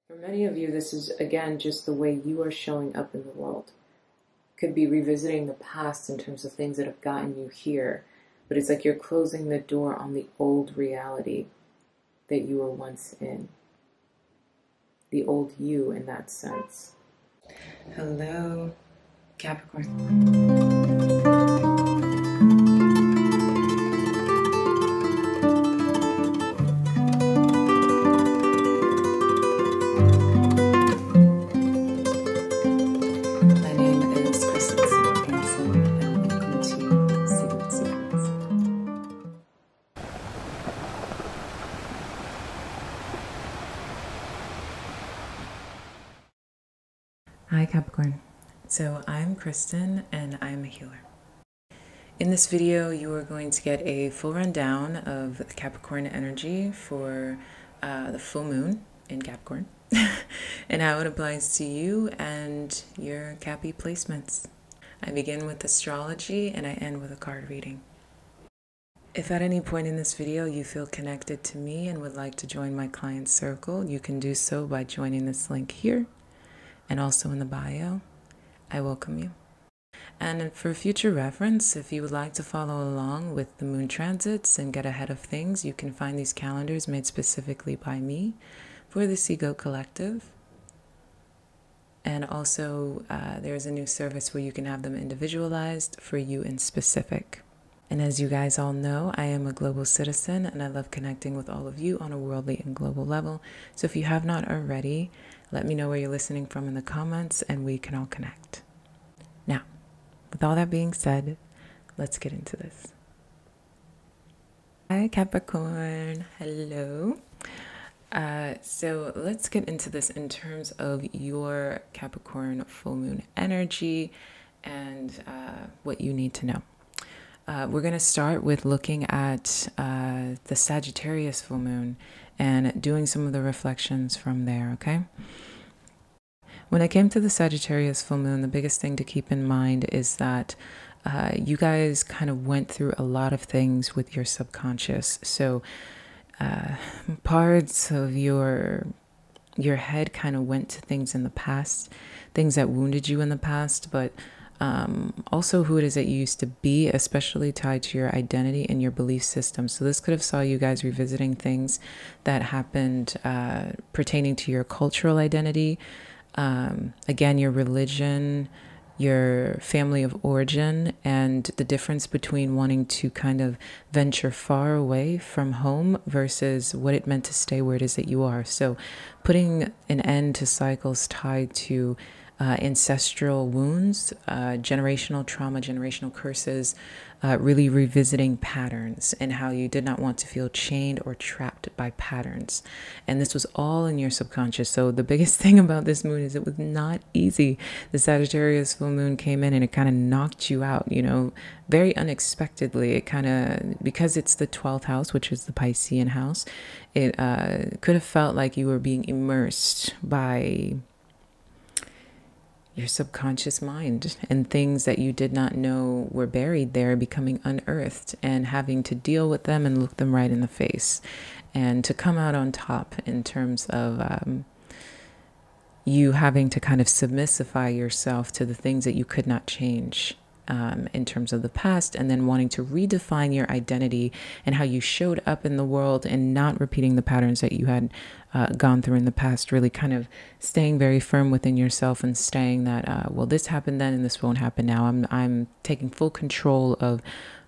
For many of you, this is, again, just the way you are showing up in the world. Could be revisiting the past in terms of things that have gotten you here, but it's like you're closing the door on the old reality that you were once in. The old you in that sense. Hello, Capricorn. Hi Capricorn. So I'm Kristen and I'm a healer. In this video you are going to get a full rundown of Capricorn energy for the full moon in Capricorn and how it applies to you and your Cappy placements. I begin with astrology and I end with a card reading. If at any point in this video you feel connected to me and would like to join my client circle, you can do so by joining this link here. And also in the bio, I welcome you. And for future reference, if you would like to follow along with the moon transits and get ahead of things, you can find these calendars made specifically by me for the SeaGoat Collective. And also, there's a new service where you can have them individualized for you in specific. And as you guys all know, I am a global citizen and I love connecting with all of you on a worldly and global level. So if you have not already, let me know where you're listening from in the comments and we can all connect. Now, with all that being said, let's get into this. Hi Capricorn, hello. So let's get into this in terms of your Capricorn full moon energy and what you need to know. We're going to start with looking at the Sagittarius full moon and doing some of the reflections from there, okay? When it came to the Sagittarius full moon, the biggest thing to keep in mind is that you guys kind of went through a lot of things with your subconscious. So parts of your head kind of went to things in the past, things that wounded you in the past, but also who it is that you used to be, especially tied to your identity and your belief system. So this could have saw you guys revisiting things that happened pertaining to your cultural identity, again, your religion, your family of origin, and the difference between wanting to kind of venture far away from home versus what it meant to stay where it is that you are. So putting an end to cycles tied to ancestral wounds, generational trauma, generational curses, really revisiting patterns and how you did not want to feel chained or trapped by patterns. And this was all in your subconscious. So the biggest thing about this moon is it was not easy. The Sagittarius full moon came in and it kind of knocked you out, you know, very unexpectedly. It kind of, because it's the 12th house, which is the Piscean house, it could have felt like you were being immersed by your subconscious mind and things that you did not know were buried there becoming unearthed and having to deal with them and look them right in the face and to come out on top in terms of you having to kind of submissify yourself to the things that you could not change in terms of the past, and then wanting to redefine your identity and how you showed up in the world and not repeating the patterns that you had gone through in the past, really kind of staying very firm within yourself and staying that, well, this happened then and this won't happen now. I'm taking full control of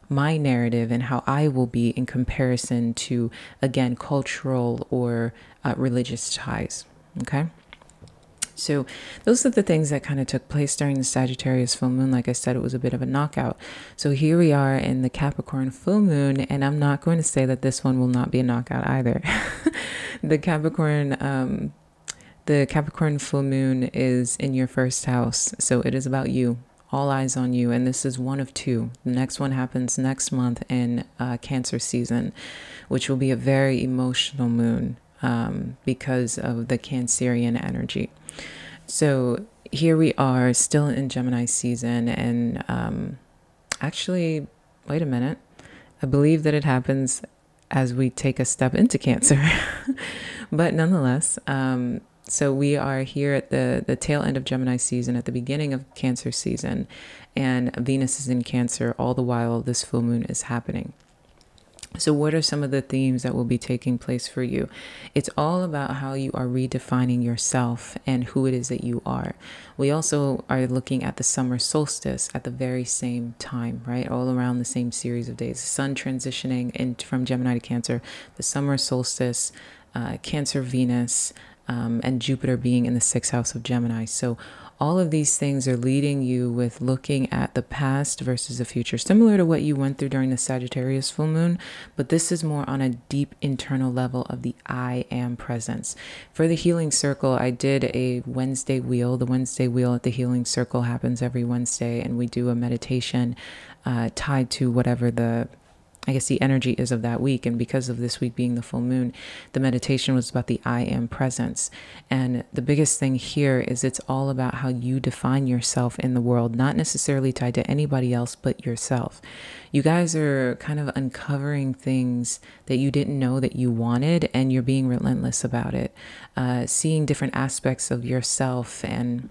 my narrative and how I will be in comparison to, again, cultural or religious ties, okay? So those are the things that kind of took place during the Sagittarius full moon. Like I said, it was a bit of a knockout. So here we are in the Capricorn full moon, and I'm not going to say that this one will not be a knockout either. The Capricorn full moon is in your first house. So it is about you, all eyes on you. And this is one of two. The next one happens next month in Cancer season, which will be a very emotional moon because of the Cancerian energy. So here we are still in Gemini season, and actually, wait a minute, I believe that it happens as we take a step into Cancer. But nonetheless, So we are here at the tail end of Gemini season, at the beginning of Cancer season, and Venus is in Cancer all the while this full moon is happening. So what are some of the themes that will be taking place for you? It's all about how you are redefining yourself and who it is that you are. We also are looking at the summer solstice at the very same time, right? All around the same series of days. Sun transitioning from Gemini to Cancer, the summer solstice, Cancer, Venus, and Jupiter being in the sixth house of Gemini. So all of these things are leading you with looking at the past versus the future, similar to what you went through during the Sagittarius full moon, but this is more on a deep internal level of the I am presence. For the healing circle, I did a Wednesday wheel. The Wednesday wheel at the healing circle happens every Wednesday, and we do a meditation tied to whatever the energy is of that week. And because of this week being the full moon, the meditation was about the I am presence. And the biggest thing here is it's all about how you define yourself in the world, not necessarily tied to anybody else but yourself. You guys are kind of uncovering things that you didn't know that you wanted, and you're being relentless about it. Seeing different aspects of yourself, and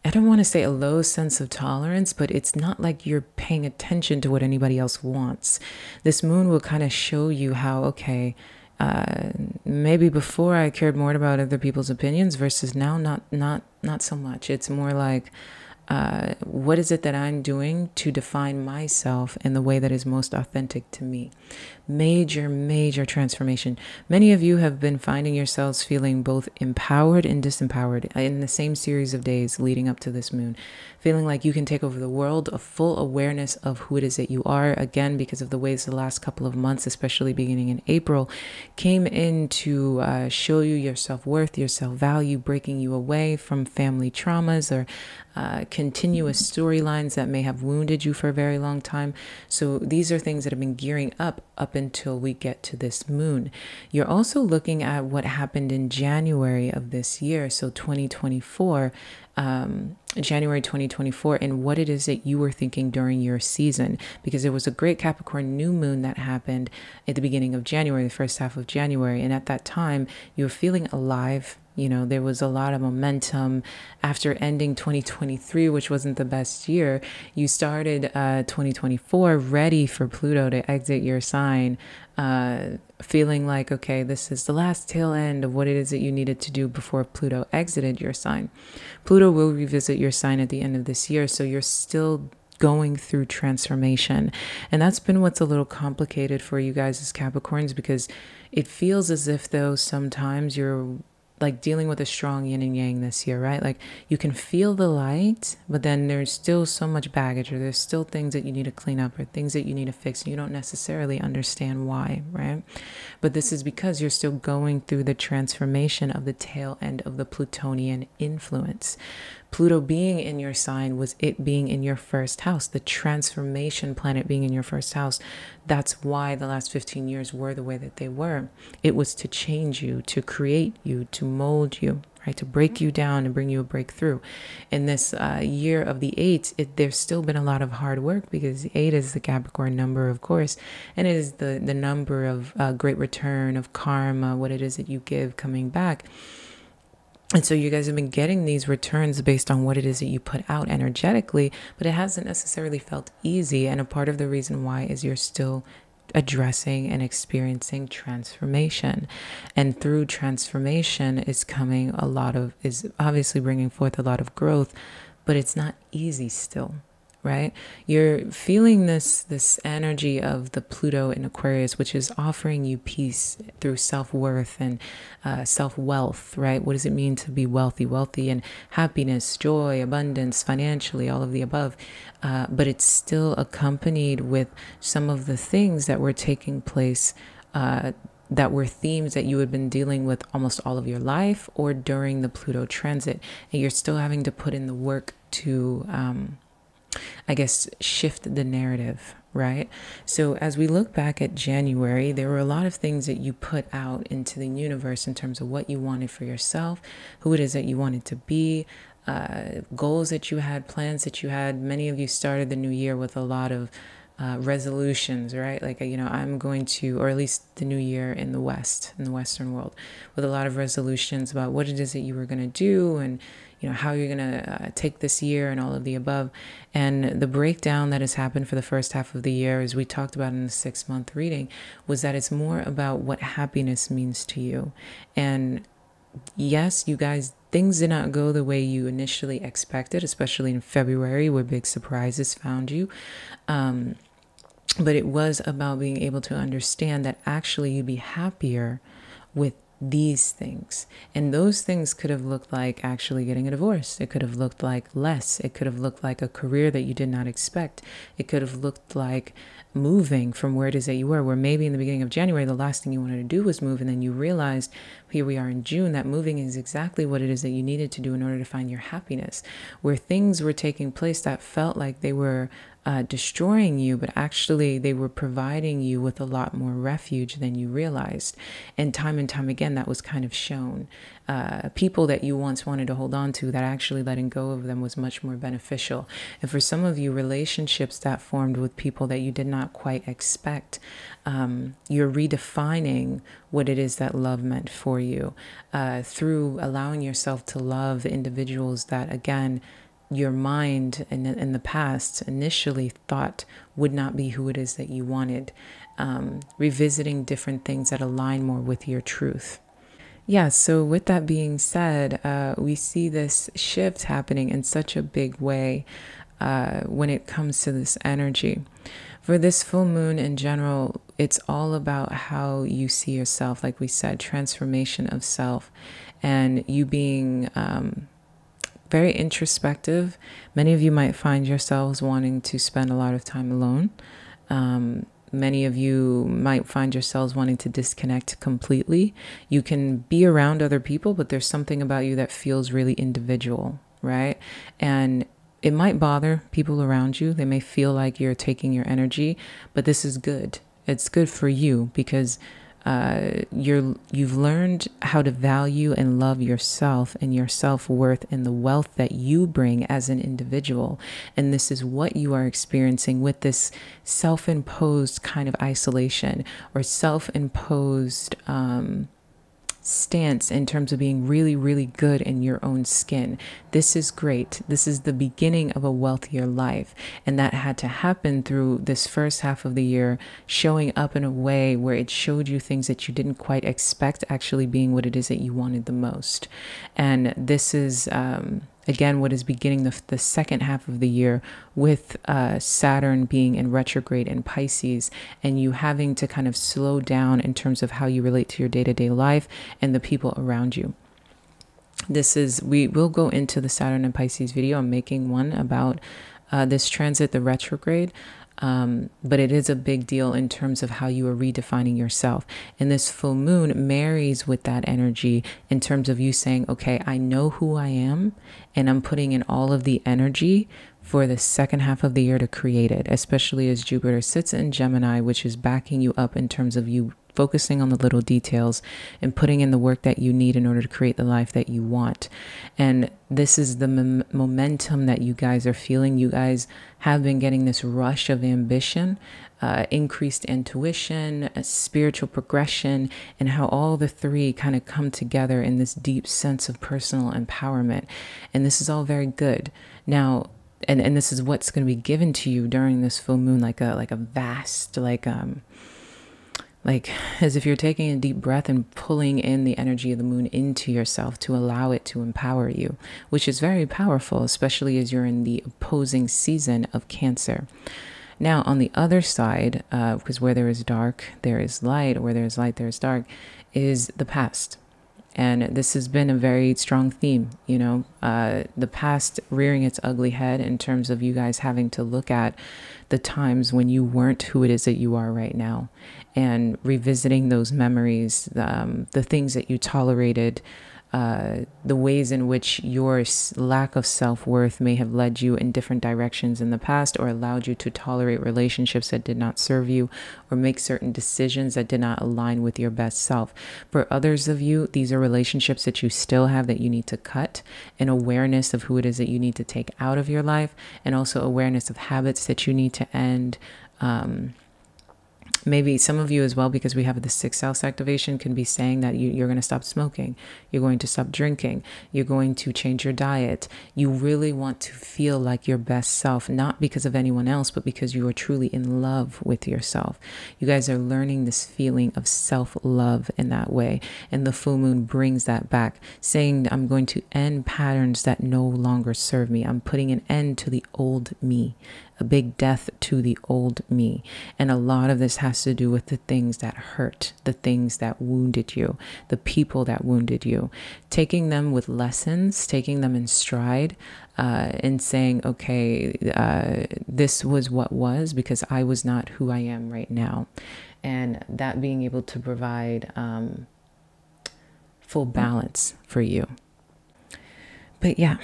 I don't want to say a low sense of tolerance, but it's not like you're paying attention to what anybody else wants. This moon will kind of show you how, okay, maybe before I cared more about other people's opinions versus now not so much. It's more like, what is it that I'm doing to define myself in the way that is most authentic to me? Major transformation. Many of you have been finding yourselves feeling both empowered and disempowered in the same series of days leading up to this moon. Feeling like you can take over the world, a full awareness of who it is that you are, again, because of the ways the last couple of months, especially beginning in April, came in to show you your self-worth, your self-value, breaking you away from family traumas or continuous storylines that may have wounded you for a very long time. So these are things that have been gearing up until we get to this moon. You're also looking at what happened in January of this year, so 2024, January 2024, and what it is that you were thinking during your season, because there was a great Capricorn new moon that happened at the beginning of January, the first half of January, and at that time you were feeling alive. You know, there was a lot of momentum after ending 2023, which wasn't the best year. You started 2024 ready for Pluto to exit your sign, feeling like, okay, this is the last tail end of what it is that you needed to do before Pluto exited your sign. Pluto will revisit your sign at the end of this year, so you're still going through transformation. And that's been what's a little complicated for you guys as Capricorns, because it feels as if though sometimes you're like dealing with a strong yin and yang this year, right? Like you can feel the light, but then there's still so much baggage, or there's still things that you need to clean up, or things that you need to fix, and you don't necessarily understand why, right? But this is because you're still going through the transformation of the tail end of the Plutonian influence. Pluto being in your sign was it being in your first house, the transformation planet being in your first house. That's why the last 15 years were the way that they were. It was to change you, to create you, to mold you, right? To break you down and bring you a breakthrough. In this year of the 8, there's still been a lot of hard work, because the 8 is the Capricorn number, of course, and it is the number of great return, of karma, what it is that you give coming back. And so you guys have been getting these returns based on what it is that you put out energetically, but it hasn't necessarily felt easy. And a part of the reason why is you're still addressing and experiencing transformation. And through transformation is obviously bringing forth a lot of growth, but it's not easy still. Right? You're feeling this energy of the Pluto in Aquarius, which is offering you peace through self-worth and self-wealth, right? What does it mean to be wealthy? Wealthy in happiness, joy, abundance, financially, all of the above. But it's still accompanied with some of the things that were taking place that were themes that you had been dealing with almost all of your life, or during the Pluto transit. And you're still having to put in the work to shift the narrative, right? So as we look back at January, there were a lot of things that you put out into the universe in terms of what you wanted for yourself, who it is that you wanted to be, goals that you had, plans that you had. Many of you started the new year with a lot of resolutions, right? Like, I'm going to, or at least the new year in the West, in the Western world, with a lot of resolutions about what it is that you were going to do, and, how you're going to take this year and all of the above. And the breakdown that has happened for the first half of the year, as we talked about in the 6-month reading, was that it's more about what happiness means to you. And yes, you guys, things did not go the way you initially expected, especially in February, where big surprises found you. But it was about being able to understand that actually you'd be happier with these things. And those things could have looked like actually getting a divorce. It could have looked like less. It could have looked like a career that you did not expect. It could have looked like moving from where it is that you were, where maybe in the beginning of January, the last thing you wanted to do was move. And then you realized, here we are in June, that moving is exactly what it is that you needed to do in order to find your happiness, where things were taking place that felt like they were destroying you, but actually they were providing you with a lot more refuge than you realized. And time again, that was kind of shown. People that you once wanted to hold on to, that actually letting go of them was much more beneficial. And for some of you, relationships that formed with people that you did not quite expect, you're redefining what it is that love meant for you, through allowing yourself to love individuals that, again, your mind in the past initially thought would not be who it is that you wanted, revisiting different things that align more with your truth. Yeah, so with that being said, we see this shift happening in such a big way when it comes to this energy. For this full moon in general, it's all about how you see yourself. Like we said, transformation of self, and you being very introspective. Many of you might find yourselves wanting to spend a lot of time alone. Many of you might find yourselves wanting to disconnect completely. You can be around other people, but there's something about you that feels really individual, right? And it might bother people around you. They may feel like you're taking your energy, but this is good. It's good for you because you've learned how to value and love yourself and your self-worth and the wealth that you bring as an individual. And this is what you are experiencing with this self-imposed kind of isolation or self-imposed stance in terms of being really, really good in your own skin. This is great. This is the beginning of a wealthier life. And that had to happen through this first half of the year, showing up in a way where it showed you things that you didn't quite expect actually being what it is that you wanted the most. And this is, again, what is beginning the second half of the year with Saturn being in retrograde in Pisces, and you having to kind of slow down in terms of how you relate to your day-to-day life and the people around you. We will go into the Saturn and Pisces video. I'm making one about this transit, the retrograde. But it is a big deal in terms of how you are redefining yourself. And this full moon marries with that energy in terms of you saying, okay, I know who I am, and I'm putting in all of the energy for the second half of the year to create it, especially as Jupiter sits in Gemini, which is backing you up in terms of you focusing on the little details and putting in the work that you need in order to create the life that you want. And this is the momentum that you guys are feeling. You guys have been getting this rush of ambition, increased intuition, a spiritual progression, and how all the three kind of come together in this deep sense of personal empowerment. And this is all very good. Now, and this is what's going to be given to you during this full moon, like a vast, like as if you're taking a deep breath and pulling in the energy of the moon into yourself to allow it to empower you, which is very powerful, especially as you're in the opposing season of Cancer. Now, on the other side, because where there is dark, there is light, or where there is light, there is dark, is the past. And this has been a very strong theme, the past rearing its ugly head in terms of you guys having to look at the times when you weren't who it is that you are right now, and revisiting those memories, the things that you tolerated, the ways in which your lack of self-worth may have led you in different directions in the past, or allowed you to tolerate relationships that did not serve you, or make certain decisions that did not align with your best self. For others of you, these are relationships that you still have that you need to cut, and awareness of who it is that you need to take out of your life, and also awareness of habits that you need to end, Maybe some of you as well, because we have the sixth house activation, can be saying that you're going to stop smoking, you're going to stop drinking, you're going to change your diet. You really want to feel like your best self, not because of anyone else, but because you are truly in love with yourself. You guys are learning this feeling of self-love in that way. And the full moon brings that back, saying, I'm going to end patterns that no longer serve me. I'm putting an end to the old me, a big death to the old me. And a lot of this has to do with the things that hurt, the things that wounded you, the people that wounded you, taking them with lessons, taking them in stride, and saying, okay, this was what was because I was not who I am right now. And that being able to provide full balance for you. But yeah,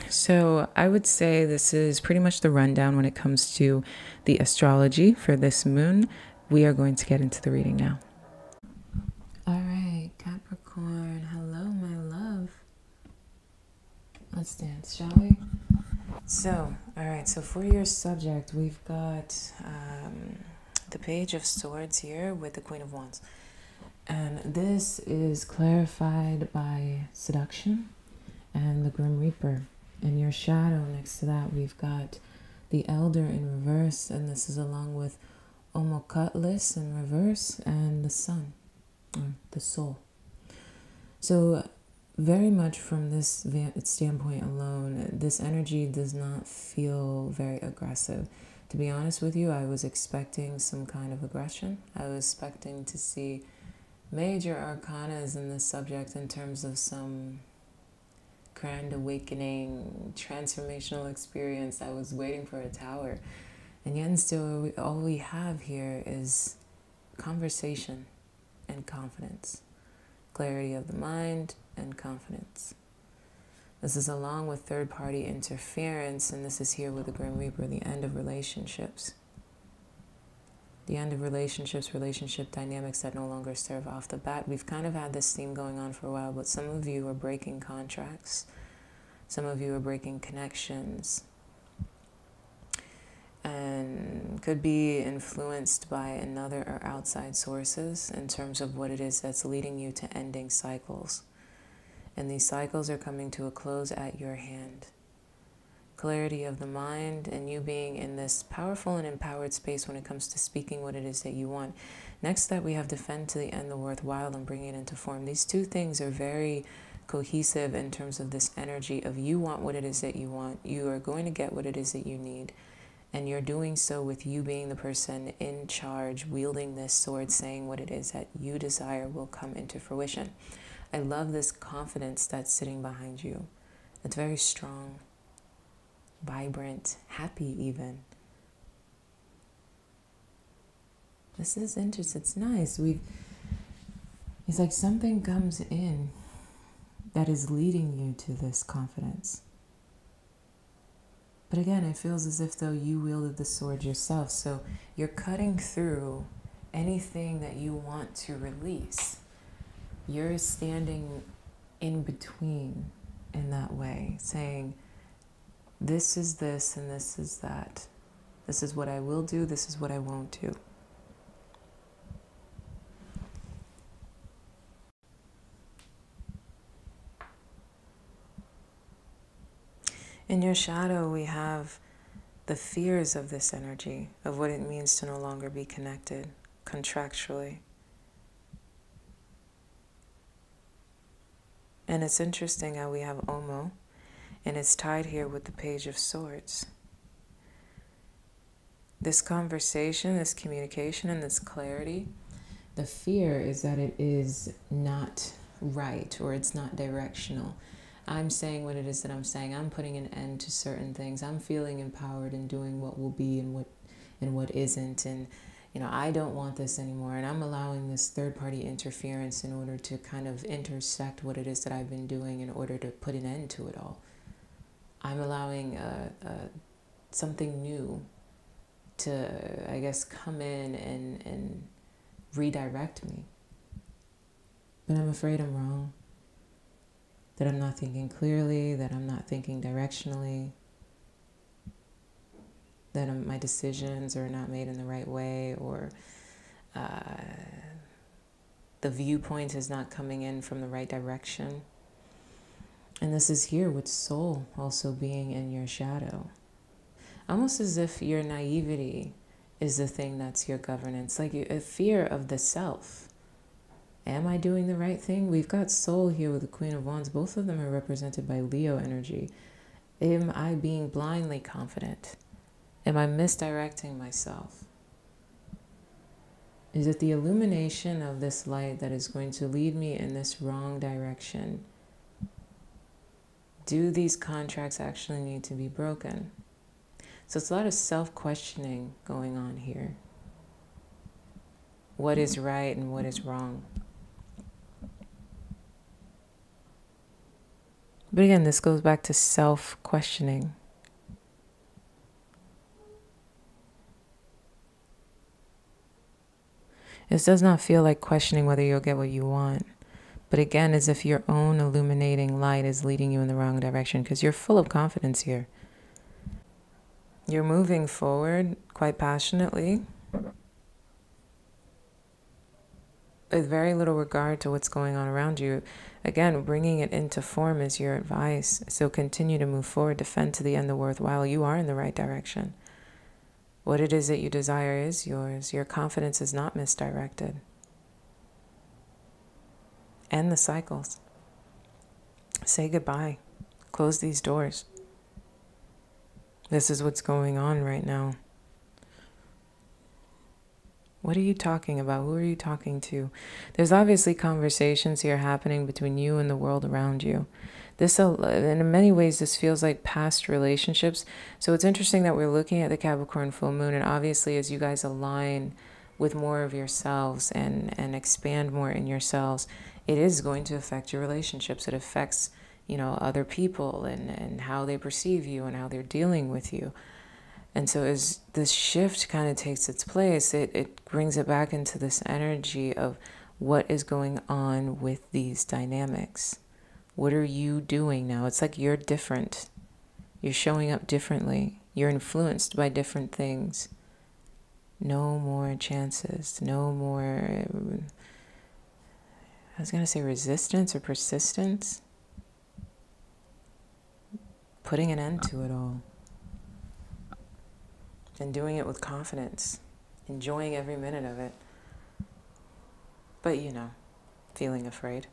so I would say this is pretty much the rundown when it comes to the astrology for this moon. We are going to get into the reading now. All right, Capricorn, hello, my love. Let's dance, shall we? So, all right, so for your subject, we've got the Page of Swords here with the Queen of Wands. And this is clarified by seduction and the Grim Reaper. And your shadow next to that, we've got the Elder in reverse, and this is along with Omokutlis in reverse, and the Sun, or the Soul. So very much from this standpoint alone, this energy does not feel very aggressive. To be honest with you, I was expecting some kind of aggression. I was expecting to see major arcanas in this subject in terms of some grand awakening, transformational experience. I was waiting for a tower. And yet and still, all we have here is conversation and confidence. Clarity of the mind and confidence. This is along with third-party interference, and this is here with the Grim Reaper, the end of relationships. The end of relationships, relationship dynamics that no longer serve off the bat. We've kind of had this theme going on for a while, but some of you are breaking contracts. Some of you are breaking connections. And could be influenced by another or outside sources in terms of what it is that's leading you to ending cycles. And these cycles are coming to a close at your hand. Clarity of the mind and you being in this powerful and empowered space when it comes to speaking what it is that you want. Next that we have defend to the end the worthwhile and bring it into form. These two things are very cohesive in terms of this energy of you want what it is that you want. You are going to get what it is that you need. And you're doing so with you being the person in charge, wielding this sword, saying what it is that you desire will come into fruition. I love this confidence that's sitting behind you. It's very strong, vibrant, happy even. This is interesting. It's nice. It's like something comes in that is leading you to this confidence. But again, it feels as if though you wielded the sword yourself. So you're cutting through anything that you want to release. You're standing in between in that way, saying, this is this and this is that. This is what I will do. This is what I won't do. In your shadow, we have the fears of this energy, of what it means to no longer be connected contractually. And it's interesting how we have Omo, and it's tied here with the Page of Swords. This conversation, this communication, and this clarity, the fear is that it is not right or it's not directional. I'm saying what it is that I'm saying. I'm putting an end to certain things. I'm feeling empowered and doing what will be and what isn't. And, I don't want this anymore. And I'm allowing this third-party interference in order to kind of intersect what it is that I've been doing in order to put an end to it all. I'm allowing something new to, I guess, come in and redirect me. But I'm afraid I'm wrong. That I'm not thinking clearly, that I'm not thinking directionally. that my decisions are not made in the right way, or the viewpoint is not coming in from the right direction. And this is here with soul also being in your shadow. Almost as if your naivety is the thing that's your governance, like a fear of the self. Am I doing the right thing? We've got soul here with the Queen of Wands. Both of them are represented by Leo energy. Am I being blindly confident? Am I misdirecting myself? Is it the illumination of this light that is going to lead me in this wrong direction? Do these contracts actually need to be broken? So it's a lot of self-questioning going on here. What is right and what is wrong? But again, this goes back to self-questioning. This does not feel like questioning whether you'll get what you want. But again, as if your own illuminating light is leading you in the wrong direction, because you're full of confidence here. You're moving forward quite passionately, with very little regard to what's going on around you. Again, bringing it into form is your advice. So continue to move forward, defend to the end the worthwhile. You are in the right direction. What it is that you desire is yours. Your confidence is not misdirected. End the cycles. Say goodbye. Close these doors. This is what's going on right now. What are you talking about? Who are you talking to? There's obviously conversations here happening between you and the world around you. This, and in many ways, this feels like past relationships. So it's interesting that we're looking at the Capricorn full moon, and obviously as you guys align with more of yourselves and expand more in yourselves, it is going to affect your relationships. It affects, other people and how they perceive you and how they're dealing with you. And so as this shift kind of takes its place, it brings it back into this energy of what is going on with these dynamics. What are you doing now? It's like you're different. You're showing up differently. You're influenced by different things. No more chances. No more, I was going to say resistance or persistence. Putting an end to it all. And doing it with confidence. Enjoying every minute of it. But feeling afraid.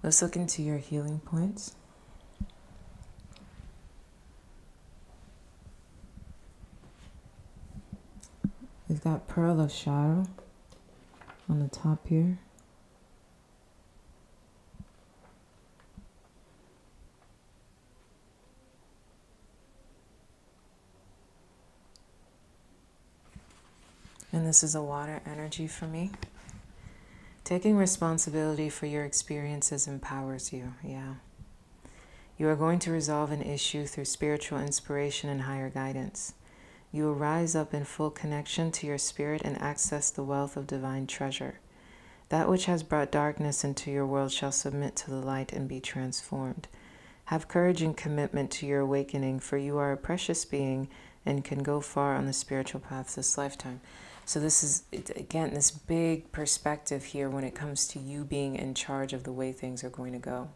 Let's look into your healing points. We've got Pearl of Shadow on the top here. And this is a water energy for me. Taking responsibility for your experiences empowers you. Yeah. You are going to resolve an issue through spiritual inspiration and higher guidance. You will rise up in full connection to your spirit and access the wealth of divine treasure. That which has brought darkness into your world shall submit to the light and be transformed. Have courage and commitment to your awakening, for you are a precious being and can go far on the spiritual path this lifetime. So this is, again, this big perspective here when it comes to you being in charge of the way things are going to go.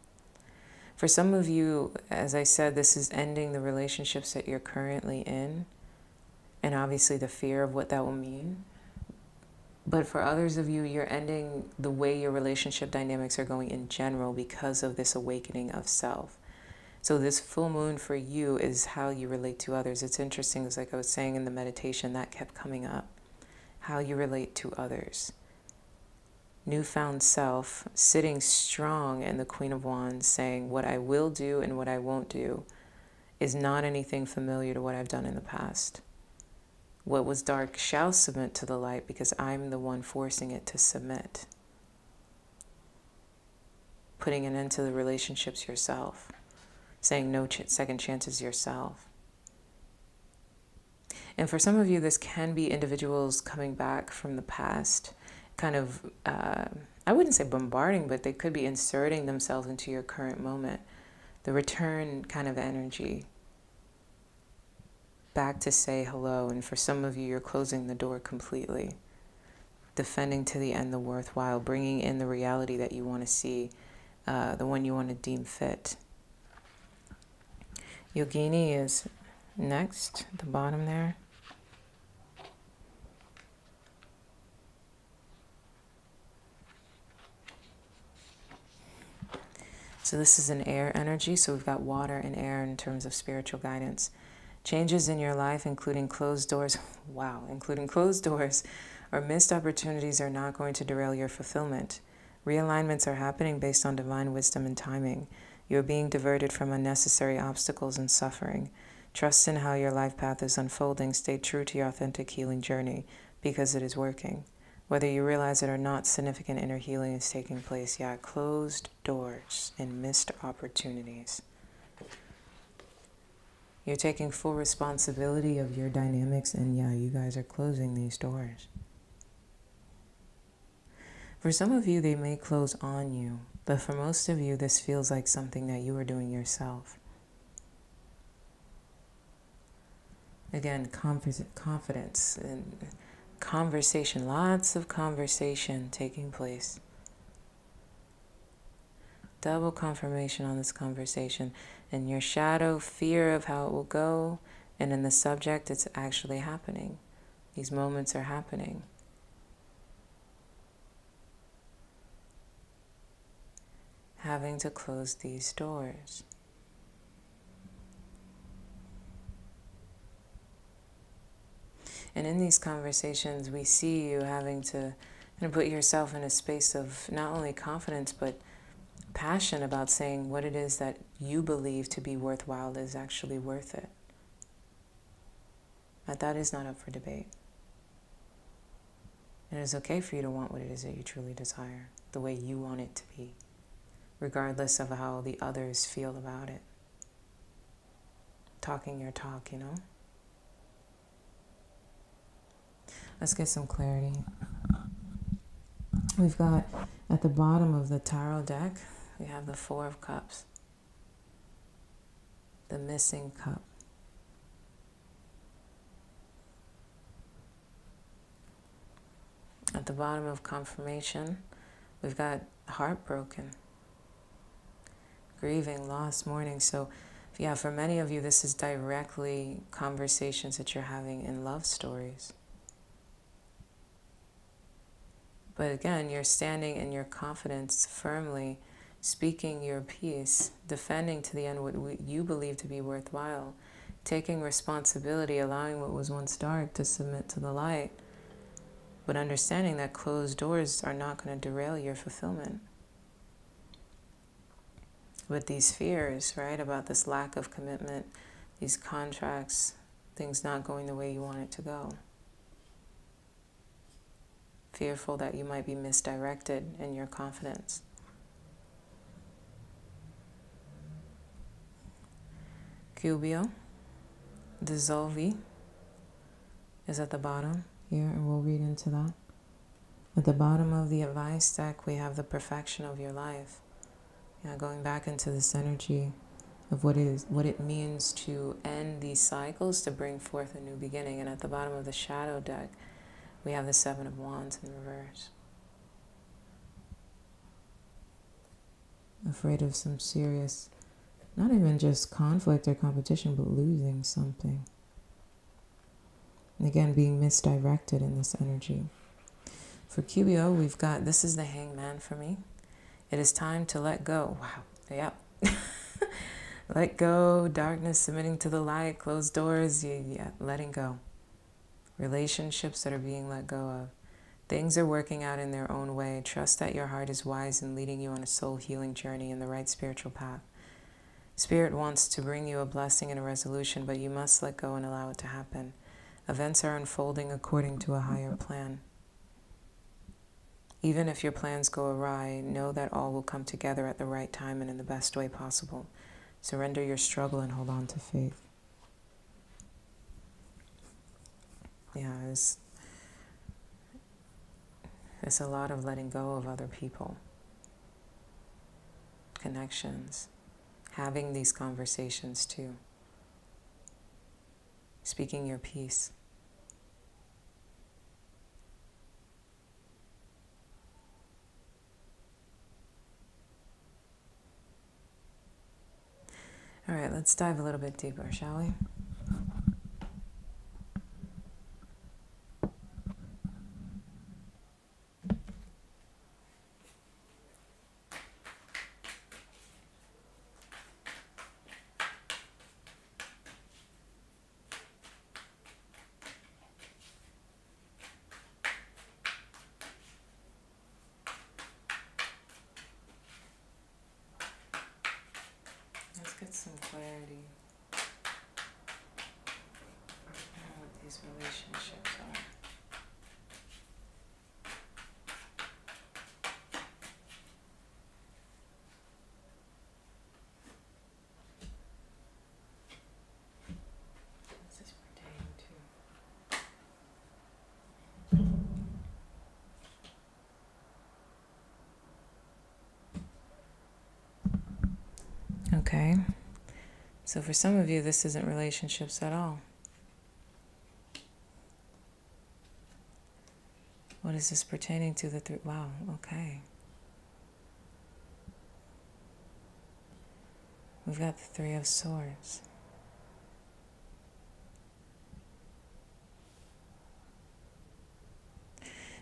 For some of you, as I said, this is ending the relationships that you're currently in, and obviously the fear of what that will mean. But for others of you, you're ending the way your relationship dynamics are going in general because of this awakening of self. So this full moon for you is how you relate to others. It's interesting, it's like I was saying in the meditation, that kept coming up. How you relate to others. Newfound self, sitting strong in the Queen of Wands, saying what I will do and what I won't do is not anything familiar to what I've done in the past. What was dark shall submit to the light because I'm the one forcing it to submit. Putting an end to the relationships yourself. Saying no second chances yourself. And for some of you, this can be individuals coming back from the past, kind of, I wouldn't say bombarding, but they could be inserting themselves into your current moment. The return kind of energy. back to say hello. And for some of you, you're closing the door completely. Defending to the end the worthwhile, bringing in the reality that you want to see, the one you want to deem fit. Yogini is next, at the bottom there. So this is an air energy, so we've got water and air in terms of spiritual guidance. Changes in your life, including closed doors, wow, including closed doors or missed opportunities are not going to derail your fulfillment. Realignments are happening based on divine wisdom and timing. You are being diverted from unnecessary obstacles and suffering. Trust in how your life path is unfolding. Stay true to your authentic healing journey because it is working. Whether you realize it or not, significant inner healing is taking place. Yeah, closed doors and missed opportunities. You're taking full responsibility of your dynamics, and yeah, you guys are closing these doors. For some of you, they may close on you, but for most of you, this feels like something that you are doing yourself. Again, confidence and conversation, lots of conversation taking place. Double confirmation on this conversation. In your shadow, fear of how it will go, and in the subject, it's actually happening. These moments are happening. Having to close these doors. And in these conversations, we see you having to put yourself in a space of not only confidence, but passion about saying what it is that you believe to be worthwhile is actually worth it. That is not up for debate. And it is okay for you to want what it is that you truly desire, the way you want it to be, regardless of how the others feel about it. Talking your talk, you know? Let's get some clarity. We've got at the bottom of the tarot deck, we have the Four of Cups, the missing cup. At the bottom of confirmation, we've got heartbroken, grieving, loss, mourning. So yeah, for many of you, this is directly conversations that you're having in love stories. But again, you're standing in your confidence firmly, speaking your piece, defending to the end what you believe to be worthwhile, taking responsibility, allowing what was once dark to submit to the light, but understanding that closed doors are not going to derail your fulfillment. But these fears, right, about this lack of commitment, these contracts, things not going the way you want it to go. Fearful that you might be misdirected in your confidence. Cubio, dissolvi, is at the bottom here, and we'll read into that. At the bottom of the advice deck, we have the perfection of your life. Yeah, going back into this energy of what it means to end these cycles to bring forth a new beginning. And at the bottom of the shadow deck, we have the Seven of Wands in reverse. Afraid of some serious, not even just conflict or competition, but losing something. And again, being misdirected in this energy. For Cubio, we've got, this is the Hangman for me. It is time to let go. Wow. Yep. Let go, darkness, submitting to the light, closed doors, yeah, letting go. Relationships that are being let go of. Things are working out in their own way. Trust that your heart is wise in leading you on a soul healing journey in the right spiritual path. Spirit wants to bring you a blessing and a resolution, but you must let go and allow it to happen. Events are unfolding according to a higher plan. Even if your plans go awry, know that all will come together at the right time and in the best way possible. Surrender your struggle and hold on to faith. Yeah, it's a lot of letting go of other people, connections, having these conversations too. speaking your piece. All right, let's dive a little bit deeper, shall we? Let's get some clarity on what these relationships are. What's this pertaining to? Okay. So for some of you, this isn't relationships at all. What is this pertaining to? Wow, okay. We've got the Three of Swords.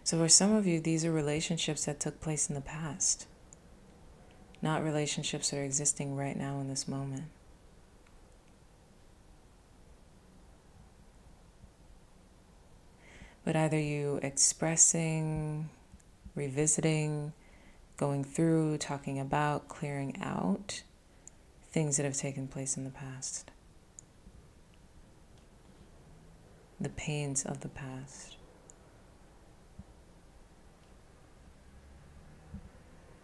So for some of you, these are relationships that took place in the past, not relationships that are existing right now in this moment. But either you expressing, revisiting, going through, talking about, clearing out things that have taken place in the past. The pains of the past.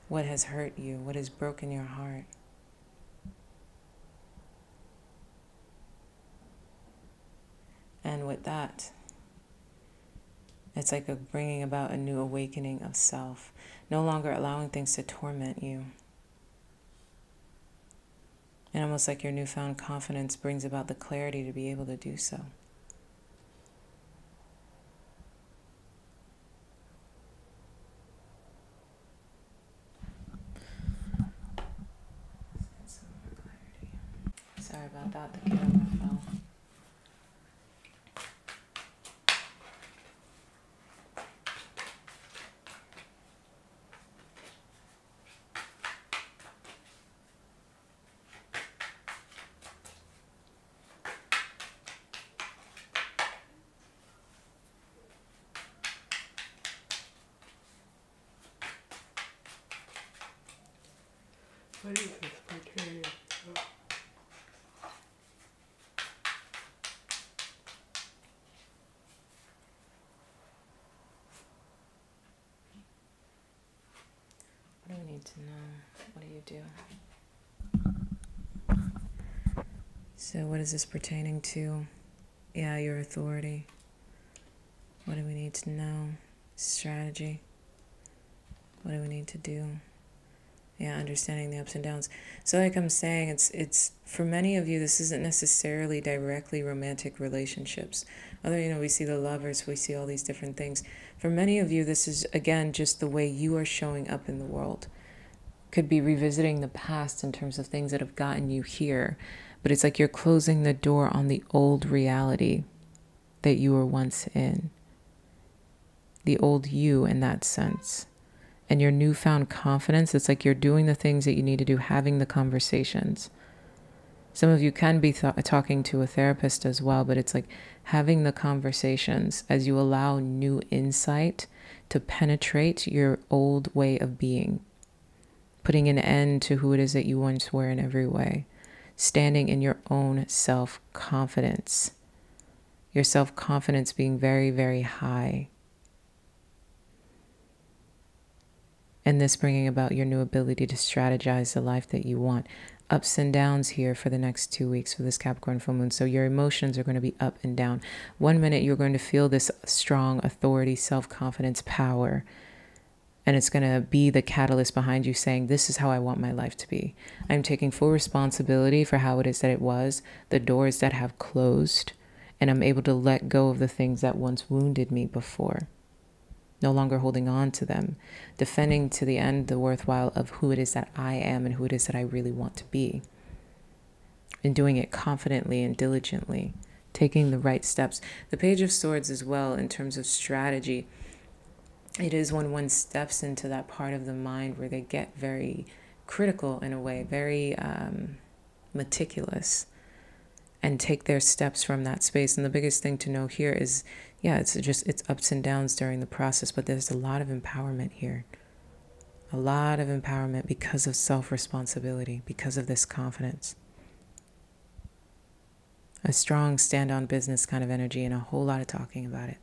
What has hurt you? What has broken your heart? And with that, it's like bringing about a new awakening of self, no longer allowing things to torment you. And almost like your newfound confidence brings about the clarity to be able to do so. Sorry about that, the camera fell. What is this pertaining to? What do we need to know? What do you do? So what is this pertaining to? Yeah, your authority. What do we need to know? Strategy. What do we need to do? Yeah, understanding the ups and downs. So like I'm saying, it's for many of you, this isn't necessarily directly romantic relationships. Although, we see the lovers, we see all these different things. For many of you, this is, again, just the way you are showing up in the world. Could be revisiting the past in terms of things that have gotten you here. But it's like you're closing the door on the old reality that you were once in. The old you in that sense. And your newfound confidence, it's like you're doing the things that you need to do, having the conversations. Some of you can be talking to a therapist as well, but it's like having the conversations as you allow new insight to penetrate your old way of being. Putting an end to who it is that you once were in every way. Standing in your own self-confidence. Your self-confidence being very, very high. And this bringing about your new ability to strategize the life that you want. Ups and downs here for the next 2 weeks for this Capricorn full moon. So your emotions are going to be up and down. 1 minute you're going to feel this strong authority, self-confidence, power. And it's going to be the catalyst behind you saying, this is how I want my life to be. I'm taking full responsibility for how it is that it was, the doors that have closed, And I'm able to let go of the things that once wounded me before. No longer holding on to them. Defending to the end the worthwhile of who it is that I am and who it is that I really want to be. And doing it confidently and diligently. Taking the right steps. The Page of Swords as well, in terms of strategy, it is when one steps into that part of the mind where they get very critical in a way, very meticulous, and take their steps from that space. And the biggest thing to know here is, yeah, it's ups and downs during the process, but there's a lot of empowerment here. A lot of empowerment because of self-responsibility, because of this confidence. A strong stand on business kind of energy, and a whole lot of talking about it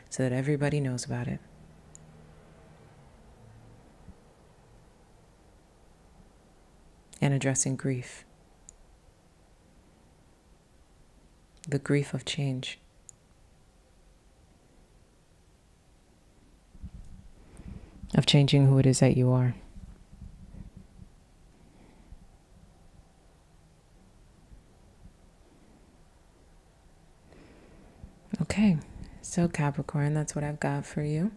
so that everybody knows about it. And addressing grief. The grief of change. Of changing who it is that you are. Okay, so Capricorn, that's what I've got for you.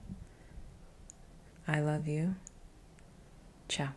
I love you. Ciao.